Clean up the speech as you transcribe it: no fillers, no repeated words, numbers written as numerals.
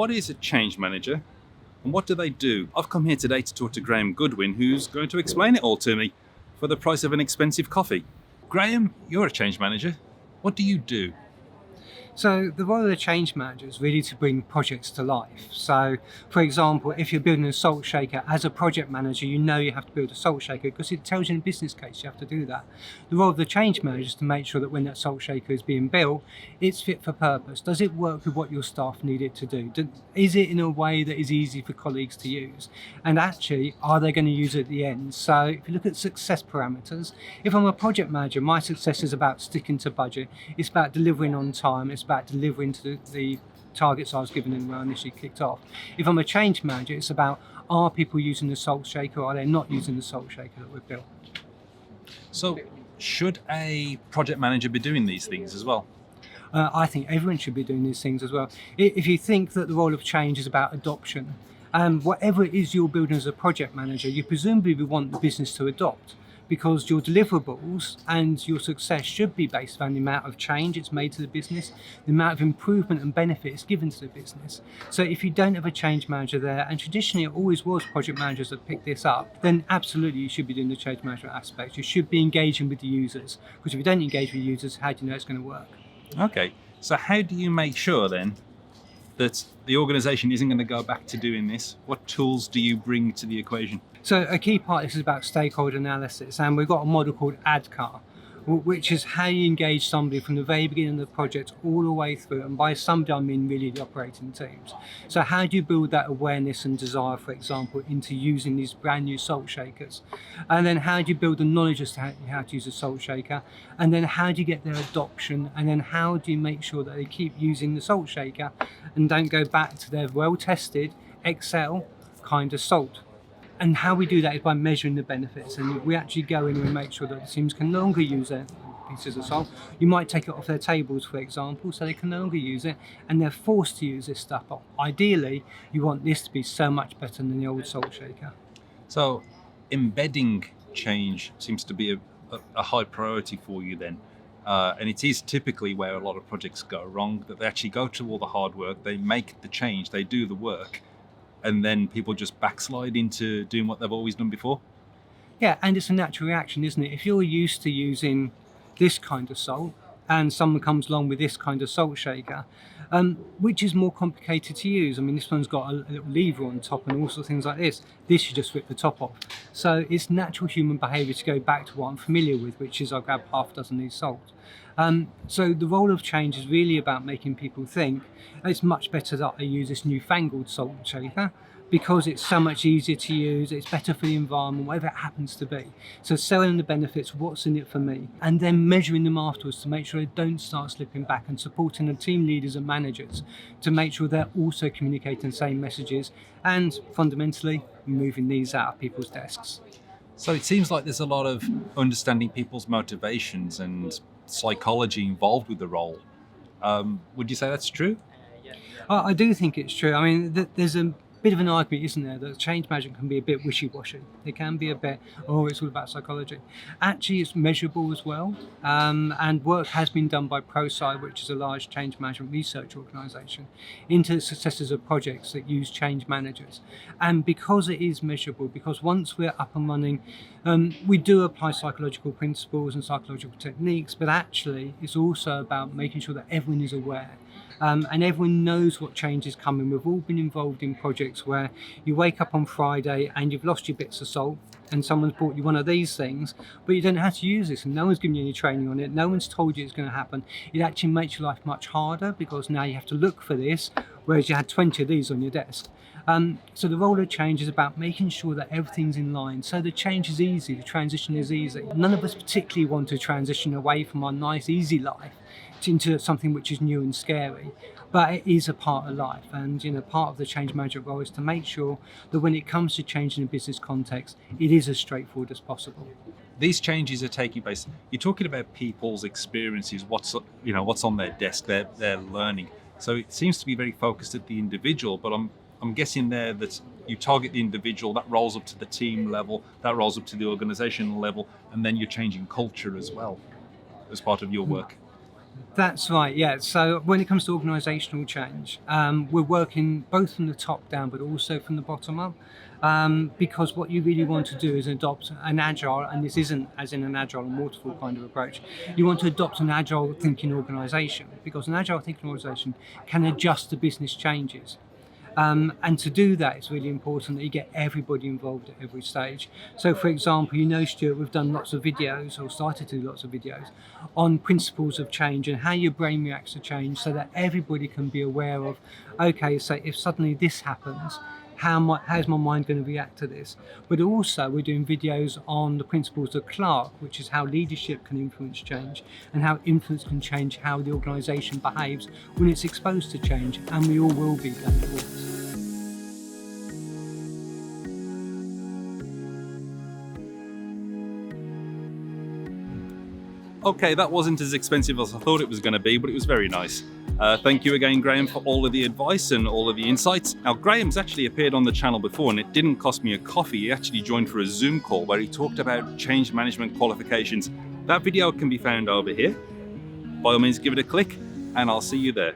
what is a change manager and what do they do? I've come here today to talk to Graham Goodwin, who's going to explain it all to me for the price of an expensive coffee. Graham, you're a change manager. What do you do? So the role of the change manager is really to bring projects to life. So, for example, if you're building a salt shaker, as a project manager, you know you have to build a salt shaker because it tells you in a business case you have to do that. The role of the change manager is to make sure that when that salt shaker is being built, it's fit for purpose. Does it work with what your staff need it to do? Is it in a way that is easy for colleagues to use? And actually, are they going to use it at the end? So if you look at success parameters, if I'm a project manager, my success is about sticking to budget. It's about delivering on time. It's about delivering to the targets I was given when I initially kicked off. If I'm a change manager, it's about, are people using the salt shaker or are they not using the salt shaker that we've built? So should a project manager be doing these things as well? I think everyone should be doing these things as well. If you think that the role of change is about adoption, whatever it is you're building as a project manager, you presumably want the business to adopt, because your deliverables and your success should be based on the amount of change it's made to the business, the amount of improvement and benefits given to the business. So if you don't have a change manager there, and traditionally it always was project managers that picked this up, then absolutely you should be doing the change management aspect. You should be engaging with the users, because if you don't engage with users, how do you know it's going to work? Okay, so how do you make sure then that the organisation isn't going to go back to doing this? What tools do you bring to the equation? So a key part of this is about stakeholder analysis, and we've got a model called ADKAR, which is how you engage somebody from the very beginning of the project all the way through, and by somebody I mean really the operating teams. So how do you build that awareness and desire, for example, into using these brand new salt shakers? And then how do you build the knowledge as to how to use a salt shaker? And then how do you get their adoption? And then how do you make sure that they keep using the salt shaker and don't go back to their well-tested Excel kind of salt? And how we do that is by measuring the benefits, and we actually go in and make sure that the teams can no longer use their pieces of salt. You might take it off their tables, for example, so they can no longer use it, and they're forced to use this stuff. But ideally, you want this to be so much better than the old salt shaker. So embedding change seems to be a high priority for you then. And it is typically where a lot of projects go wrong, that they actually go through all the hard work, they make the change, they do the work, and then people just backslide into doing what they've always done before? Yeah, and it's a natural reaction, isn't it? If you're used to using this kind of salt and someone comes along with this kind of salt shaker, which is more complicated to use. I mean, this one's got a little lever on top and all sorts of things like this. This you just rip the top off. So it's natural human behaviour to go back to what I'm familiar with, which is I'll grab half a dozen of these salts. So the role of change is really about making people think it's much better that I use this newfangled salt shaker because it's so much easier to use, it's better for the environment, whatever it happens to be. So selling the benefits, what's in it for me, and then measuring them afterwards to make sure they don't start slipping back, and supporting the team leaders and managers to make sure they're also communicating the same messages and fundamentally moving these out of people's desks. So it seems like there's a lot of understanding people's motivations and psychology involved with the role. Would you say that's true? I do think it's true. I mean, there's a bit of an argument, isn't there, that change management can be a bit wishy-washy. It can be a bit, it's all about psychology. Actually, it's measurable as well, and work has been done by ProSci, which is a large change management research organisation, into the successes of projects that use change managers. And because it is measurable, because once we're up and running, we do apply psychological principles and psychological techniques, but actually it's also about making sure that everyone is aware. And everyone knows what change is coming. We've all been involved in projects where you wake up on Friday and you've lost your bits of salt and someone's bought you one of these things, but you don't know how to use this and no one's given you any training on it. No one's told you it's going to happen. It actually makes your life much harder because now you have to look for this, whereas you had 20 of these on your desk. So the role of change is about making sure that everything's in line. So the change is easy, the transition is easy. None of us particularly want to transition away from our nice, easy life into something which is new and scary, but it is a part of life. And part of the change management role is to make sure that when it comes to change in a business context, it is as straightforward as possible. These changes are taking place. You're talking about people's experiences, what's on their desk, their learning. So it seems to be very focused at the individual, but I'm guessing there that you target the individual, that rolls up to the team level, that rolls up to the organizational level, and then you're changing culture as well as part of your work. That's right, yeah. So when it comes to organisational change, we're working both from the top down but also from the bottom up. Because what you really want to do is adopt an agile, and this isn't as in an agile and waterfall kind of approach. You want to adopt an agile thinking organisation, because an agile thinking organisation can adjust to business changes. And to do that, it's really important that you get everybody involved at every stage. So, for example, Stuart, we've done lots of videos, or started to do lots of videos, on principles of change and how your brain reacts to change, so that everybody can be aware of, okay, so if suddenly this happens, how's my mind going to react to this? But also we're doing videos on the principles of Clark, which is how leadership can influence change, and how influence can change how the organisation behaves when it's exposed to change, and we all will be going forwards. Okay, that wasn't as expensive as I thought it was going to be, but it was very nice. Thank you again, Graham, for all of the advice and all of the insights. Now, Graham's actually appeared on the channel before, and it didn't cost me a coffee. He actually joined for a Zoom call where he talked about change management qualifications. That video can be found over here. By all means, give it a click, and I'll see you there.